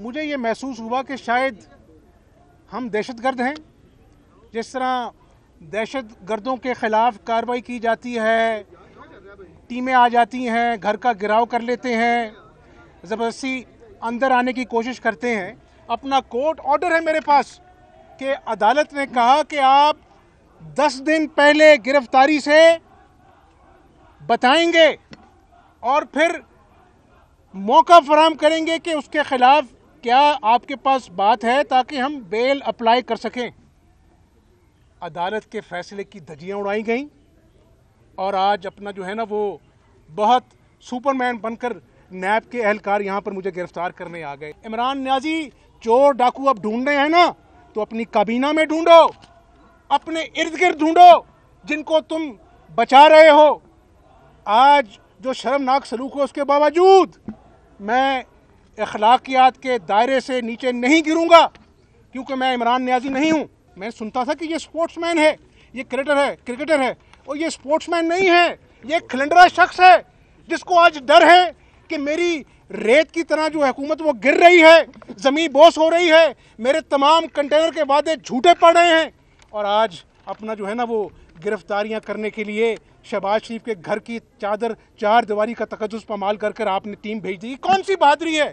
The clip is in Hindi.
मुझे ये महसूस हुआ कि शायद हम दहशतगर्द हैं। जिस तरह दहशतगर्दों के ख़िलाफ़ कार्रवाई की जाती है, टीमें आ जाती हैं, घर का घेराव कर लेते हैं, ज़बरदस्ती अंदर आने की कोशिश करते हैं। अपना कोर्ट ऑर्डर है मेरे पास कि अदालत ने कहा कि आप 10 दिन पहले गिरफ्तारी से बताएंगे और फिर मौका फराहम करेंगे कि उसके ख़िलाफ़ क्या आपके पास बात है ताकि हम बेल अप्लाई कर सकें। अदालत के फ़ैसले की धज्जियाँ उड़ाई गईं और आज अपना जो है ना वो बहुत सुपरमैन बनकर नैब के एहलकार यहाँ पर मुझे गिरफ्तार करने आ गए। इमरान नियाज़ी चोर डाकू अब ढूंढने हैं ना, तो अपनी काबीना में ढूंढो, अपने इर्द गिर्द ढूंढो जिनको तुम बचा रहे हो। आज जो शर्मनाक सलूक है उसके बावजूद मैं अखलाकियात के दायरे से नीचे नहीं गिरूंगा, क्योंकि मैं इमरान नियाज़ी नहीं हूँ। मैं सुनता था कि ये स्पोर्ट्समैन है, ये क्रिकेटर है, और ये स्पोर्ट्समैन नहीं है, ये खिलंडरा शख्स है जिसको आज डर है कि मेरी रेत की तरह जो हुकूमत वो गिर रही है, ज़मीन बोस हो रही है, मेरे तमाम कंटेनर के वादे झूठे पड़ रहे हैं। और आज अपना जो है ना वो गिरफ्तारियां करने के लिए शहबाज शरीफ के घर की चादर चार दीवारी का तकद्दुस पामाल कर आपने टीम भेज दी। कौन सी बहादुरी है?